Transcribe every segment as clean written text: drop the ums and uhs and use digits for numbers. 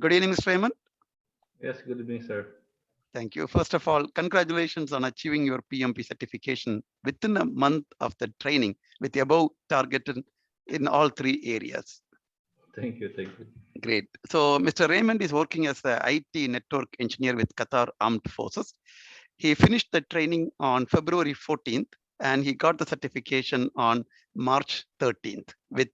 Good evening, Mr. Raymond. Yes, good evening, sir. Thank you. First of all, congratulations on achieving your PMP certification within a month of the training with the above targeted in all three areas. Thank you, thank you. Great. So Mr. Raymond is working as the IT network engineer with Qatar Armed Forces. He finished the training on February 14th and he got the certification on March 13th with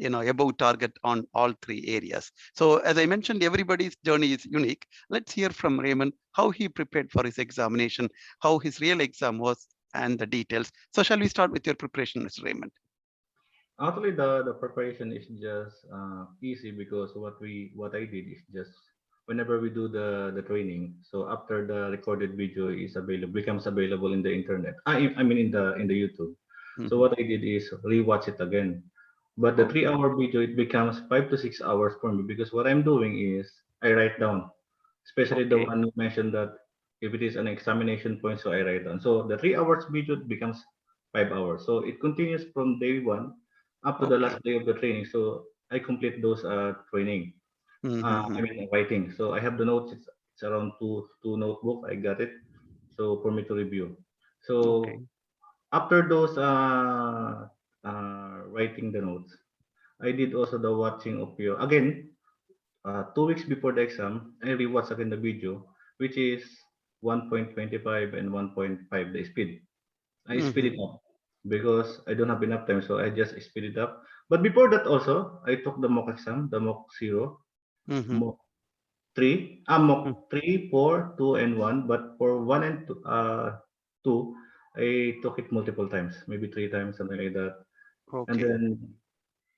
above target on all three areas. So as I mentioned, everybody's journey is unique. Let's hear from Raymond how he prepared for his examination, how his real exam was, and the details. So shall we start with your preparation, Mr. Raymond? Actually, the preparation is just easy because what I did is just whenever we do the training. So after the recorded video is available, becomes available in the internet. I mean in the YouTube. So Mhm. what I did is rewatch it again. But the three Okay. hour video it becomes 5 to 6 hours for me because what I'm doing is I write down, especially the Okay. one you mentioned that if it is an examination point, so I write down. So the 3 hours video becomes 5 hours. So it continues from day one up to the Okay. last day of the training. So I complete those training. I Mhm. mean writing. So I have the notes. It's around two notebook. I got it. So for me to review. So Okay. after those writing the notes, I did also the watching of your again 2 weeks before the exam. I rewatch again the video, which is 1.25 and 1.5 the speed. I speed Mhm. it up because I don't have enough time, so I just speed it up. But before that also, I took the mock exam, the mock zero, Mhm. mock three, mock three, four, two, and one. But for one and two, I took it multiple times, maybe 3 times, something like that. And Okay. then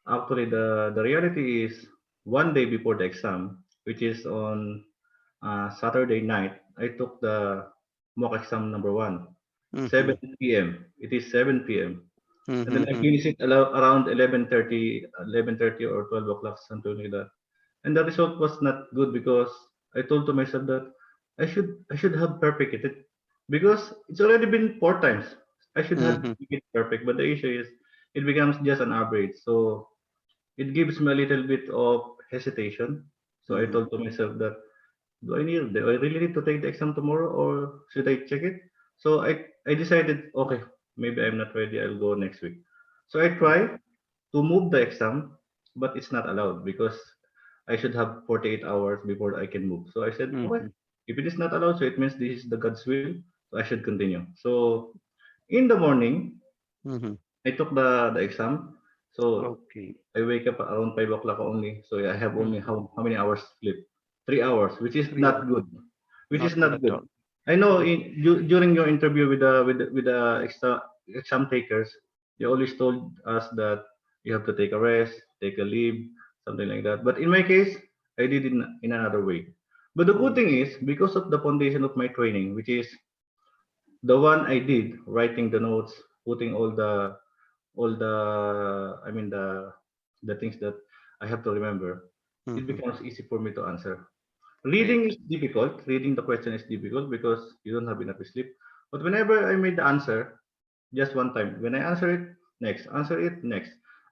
actually the reality is one day before the exam, which is on Saturday night, I took the mock exam number one, Mhm. 7 p.m. It is 7 p.m. And then I Mhm. finished it around 11:30, 11:30 or 12 o'clock, something like that. And the result was not good because I told to myself that I should have perfected it because it's already been 4 times. I should have Mhm. make it perfect, but the issue is it becomes just an average. So it gives me a little bit of hesitation. So I Mhm. told to myself that do I really need to take the exam tomorrow or should I check it? So I decided, okay, maybe I'm not ready, I'll go next week. So I try Okay. to move the exam, but it's not allowed because I should have 48 hours before I can move. So I said, okay, Mhm. if it is not allowed, so it means this is the God's will, so I should continue. So in the morning, Mhm. I took the exam. So Okay. I wake up around 5 o'clock only. So I have only Mhm. how many hours sleep? 3 hours, which is 3 hours. not good. Which is Not good not at good. all. I know Mhm. during your interview with the exam takers, they always told us that you have to take a rest, take a leave, something like that. But in my case, I did it in another way. But the good Mhm. thing is because of the foundation of my training, which is the one I did, writing the notes, putting all the I mean the things that I have to remember, it Mhm. becomes easy for me to answer. Great. Reading is difficult. Reading the question is difficult because you don't have enough sleep. But whenever I made the answer, just one time, when I answer it next.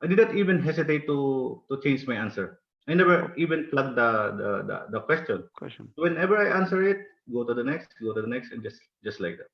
I did not even hesitate to change my answer. I never Okay. even plugged the question. Question. Whenever I answer it, go to the next, and just like that.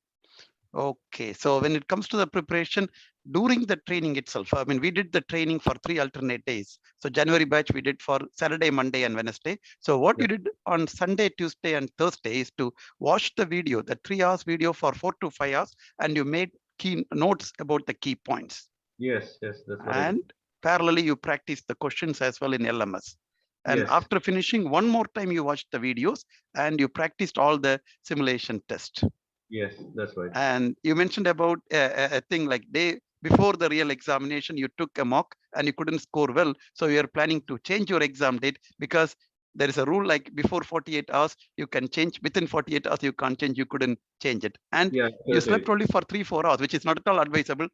Okay. So when it comes to the preparation during the training itself, I mean, we did the training for 3 alternate days. So January batch we did for Saturday, Monday, and Wednesday. So what you That, did on Sunday, Tuesday, and Thursday is to watch the video, the 3 hours video for 4 to 5 hours, and you made key notes about the key points. yes, yes, that's what I did. And parallelly you practice the questions as well in LMS. And Yes, after finishing, one more time you watched the videos and you practiced all the simulation test. yes, that's right. And you mentioned about a thing like day before the real examination, you took a mock and you couldn't score well. So you're planning to change your exam date because there is a rule like before 48 hours, you can change, within 48 hours, you can't change, you couldn't change it. And Yeah, you slept absolutely. only for 3, 4 hours, which is not at all advisable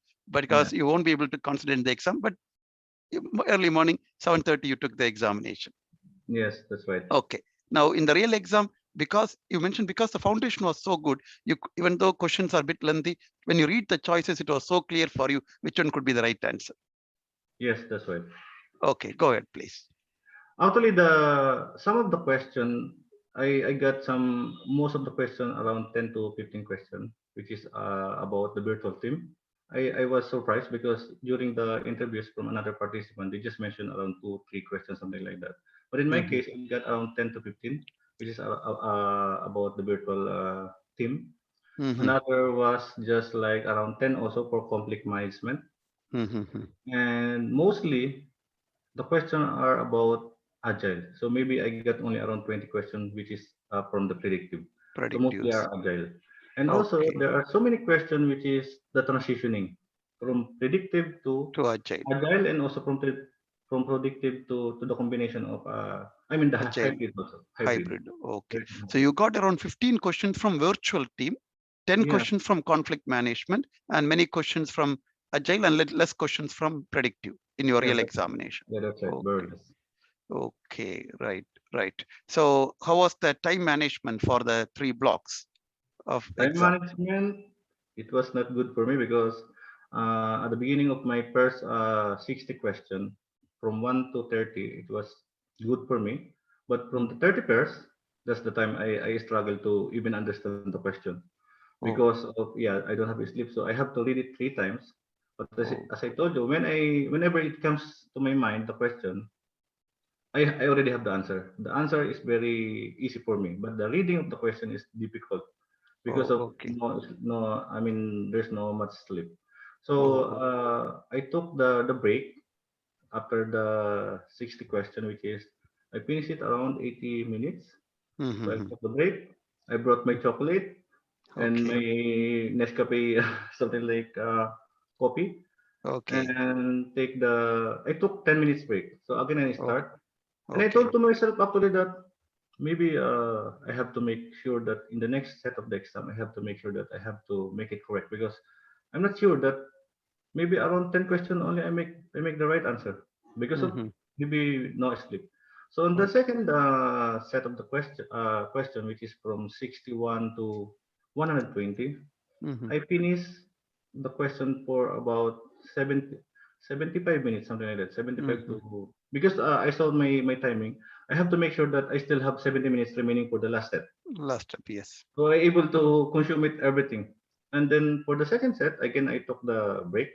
Yeah, because you won't be able to concentrate in the exam. But early morning, 7:30, you took the examination. yes, that's right. Okay. Now in the real exam, because you mentioned because the foundation was so good, even though questions are a bit lengthy, when you read the choices, it was so clear for you which one could be the right answer. Yes, that's right. Okay, go ahead, please. Actually, the some of the question I got some most of the question around 10 to 15 question, which is about the virtual team. I was surprised because during the interviews from another participant, they just mentioned around two, three questions, something like that. But in my Mm-hmm. case, I got around 10 to 15, which is about the virtual team. Mm-hmm. Another was just like around 10 also for conflict management. Mm-hmm. And mostly the questions are about agile. So maybe I got only around 20 questions, which is from the predictive. So mostly Predictives. are agile. And also Okay. there are so many questions, which is the transitioning from predictive to To agile. agile, and also from predictive to the combination of I mean the Agile. hybrid also hybrid. Hybrid. Okay. Very So hybrid. you got around 15 questions from virtual team, 10 Yeah, questions from conflict management, and many questions from agile and less questions from predictive in your yeah, real examination. that's right. Okay. Very less. Okay. Right. Right. So how was the time management for the three blocks of Time exam? management, it was not good for me because at the beginning of my first 60 question, from 1 to 30, it was good for me. But from the Mhm. 31st, that's the time I struggle to even understand the question Oh, because of, yeah, I don't have sleep. So I have to read it three times. But oh, as I told you, whenever it comes to my mind, the question, I already have the answer. The answer is very easy for me, but the reading of the question is difficult because oh, of okay. no I mean there's no much sleep. So Oh, I took the break after the 60 question, which is I finished it around 80 minutes. So I mm-hmm. took the break. I brought my chocolate and my Okay. Nescafe something like coffee, Okay. and I took 10 minutes break. So again I Oh, start, and I okay. told to myself actually that maybe I have to make sure that in the next set of the exam, I have to make sure that I have to make it correct because I'm not sure that maybe around 10 question only I make the right answer because of Mm-hmm. maybe no sleep. So in the Okay. second set of the question, which is from 61 to 120, Mm-hmm. I finish the question for about 70, 75 minutes, something like that. 75 Mm-hmm. to, because I saw my timing. I have to make sure that I still have 70 minutes remaining for the last set. Last step, yes. So I able to consume it everything. And then for the second set, again I took the break,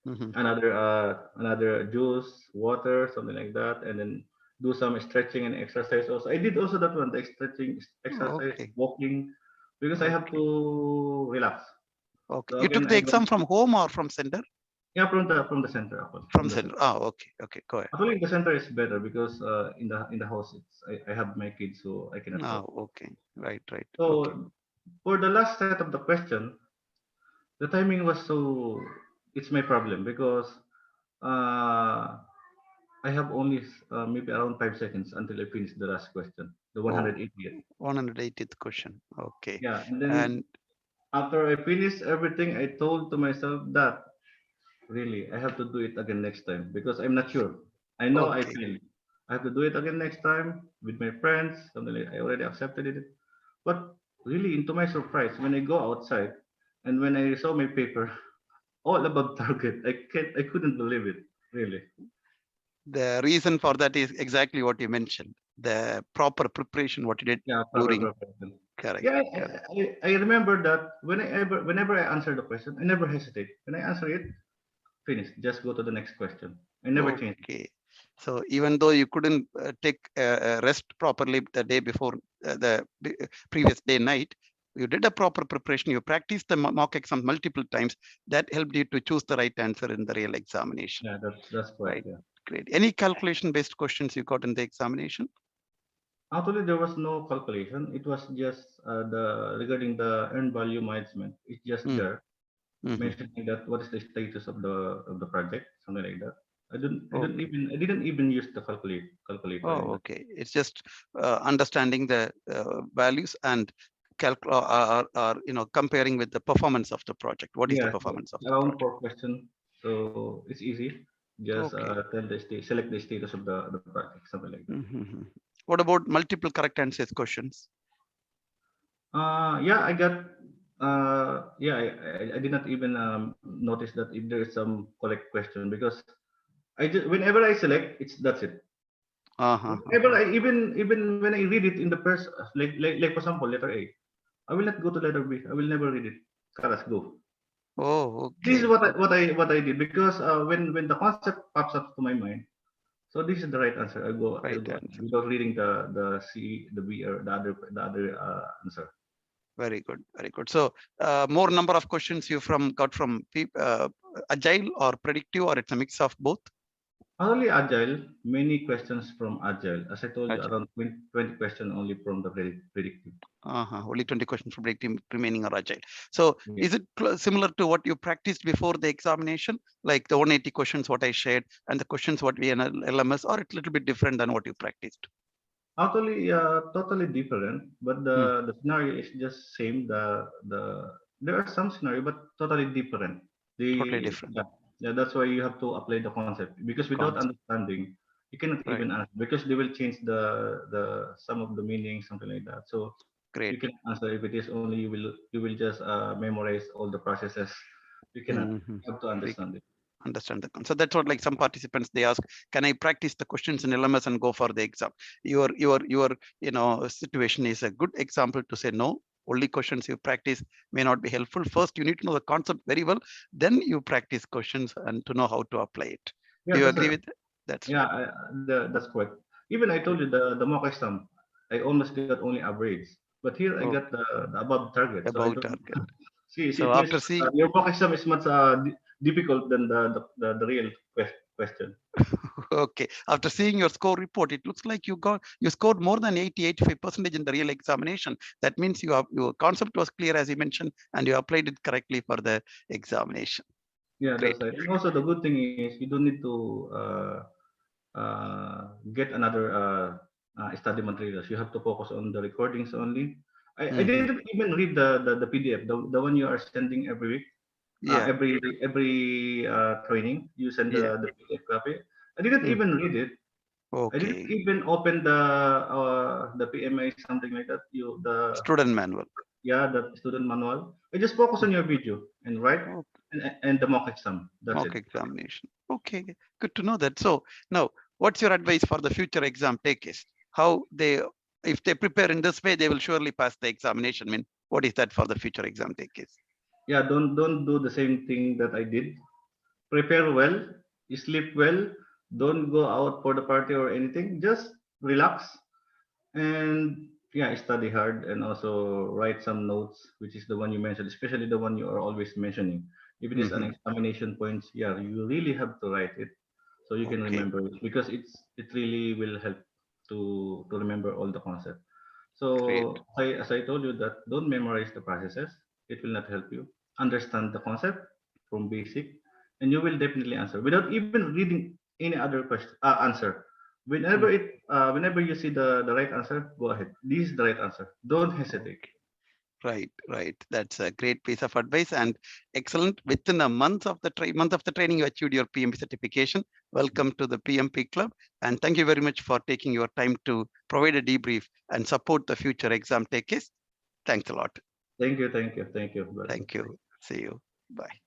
Mm-hmm. another juice, water, something like that, and then do some stretching and exercise also. I did also that one, the stretching, exercise, Okay. walking, because I have Okay. to relax. Okay. So You again, took the I exam don't. from home or from center? Yeah, from the center, actually, From from the center. center. Ah, okay. Okay. Go ahead. Actually, the center is better because in the house, I have my kids, so I cannot Ah, go. okay. Right. Right. Okay. So for the last set of the question, the timing was so. It's my problem because uh, I have only maybe around 5 seconds until I finish the last question, the Oh, 180th. 180th question. Okay. Yeah, and then And after I finished everything, I told to myself that really, I have to do it again next time because I'm not sure. I know I okay. failed. I have to do it again next time with my friends. Something like I already accepted it. But really, into my surprise, when I go outside and when I saw my paper, all above target, I couldn't believe it. Really. The reason for that is exactly what you mentioned. The proper preparation, what you did Yeah, proper during. preparation. Correct. Yeah, Correct. I remember that whenever I answer the question, I never hesitate. When I answer it, finish. Just go to the next question. I never change it. Okay. So even though you couldn't take rest properly the day before previous day night, you did a proper preparation. You practiced the mock exam multiple times. That helped you to choose the right answer in the real examination. Yeah, that's correct. Right. Yeah. Great. Any calculation-based questions you got in the examination? Actually, there was no calculation. It was just the regarding the earned value management. It's just Mm, there mhm. mentioning that what is the status of the project, something like that. Okay. I didn't even use the calculator in Oh, that. okay. It's just understanding the values and comparing with the performance of the project. What is the Yeah, performance of the around project? 4 questions, so it's easy. Just Okay. select the status of the project, something like that. Mhm. What about multiple correct answers questions? Yeah, I got. Yeah, I did not even notice that if there is some correct question because whenever I select, that's it. Even when I read it in the first, like for example, letter A, I will not go to letter B. I will never read it. Karas, go. Oh, This is okay. what I did because when the concept pops up to my mind, so this is the right answer. I'll Right go answer. without reading the C, the B, or the other answer. Very good. Very good. So more number of questions you got from agile or predictive, or it's a mix of both? Not only agile, many questions from agile. As I told you, Agile. around 20 questions only from the predictive. Only 20 questions from predictive, remaining are agile. So Yeah. is it similar to what you practiced before the examination, like the 180 questions what I shared and the questions what we in LMS, or it's a little bit different than what you practiced? Totally different, but Hmm. the scenario is just same. There are some scenario, but totally different. Totally The different yeah, that's why you have to apply the concept because without concept. understanding, you cannot Right. even answer because they will change the some of the meaning, something like that. So you Great. can answer if it is only you will just memorize all the processes. You cannot. Mhm. You have to We understand it. understand the concept. That's what, like, some participants they ask, can I practice the questions in LMS and go for the exam? Your situation is a good example to say no. Only questions you practice may not be helpful. First, you need to know the concept very well. Then you practice questions and to know how to apply it. Do Yeah, you that's agree a, with that? That's yeah, that's correct. Even I told great. you the mock exam, I almost got only average, but here I Oh, got the above target. So I about don't target. see. So It means after seeing, your mock exam is much difficult than the real question. okay, after seeing your score report, it looks like you scored more than 85% in the real examination. That means your concept was clear, as you mentioned, and you applied it correctly for the examination. Yeah, that's Great. right. And also the good thing is you don't need to get another study materials. You have to focus on the recordings only. I Hmm. didn't even read the PDF, the one you are sending every week. Yeah. Every training you send Yeah. the PDF copy. I didn't Hmm. even read it. I didn't Okay. even open the PMI, something like that. Student manual. Yeah, the student manual. I just focus on your video and write Oh, and the mock exam. That's mock it. examination. Okay. Good to know that. So now, what's your advice for the future exam takers? How they, if they prepare in this way, they will surely pass the examination. I mean, what is that for the future exam takers? Yeah, don't do the same thing that I did. Prepare well, sleep well. Don't go out for the party or anything. Just relax and yeah, study hard and also write some notes, which is the one you mentioned, especially the one you are always mentioning. If it is an Hmm. examination points, yeah, you really have to write it so you can Okay. remember it because it really will help to remember all the concept. Great. So as I told you that don't memorize the processes. It will not help you. Understand the concept from basic, and you will definitely answer without even reading any other question answer. Hmm. Whenever you see the right answer, go ahead. This is the right answer. Don't hesitate. Okay. Right, right. That's a great piece of advice and excellent. Within a month of the training, you achieved your PMP certification. Welcome to the PMP club, and thank you very much for taking your time to provide a debrief and support the future exam takers. Thanks a lot. Thank you, brother. Thank you. See you. Bye.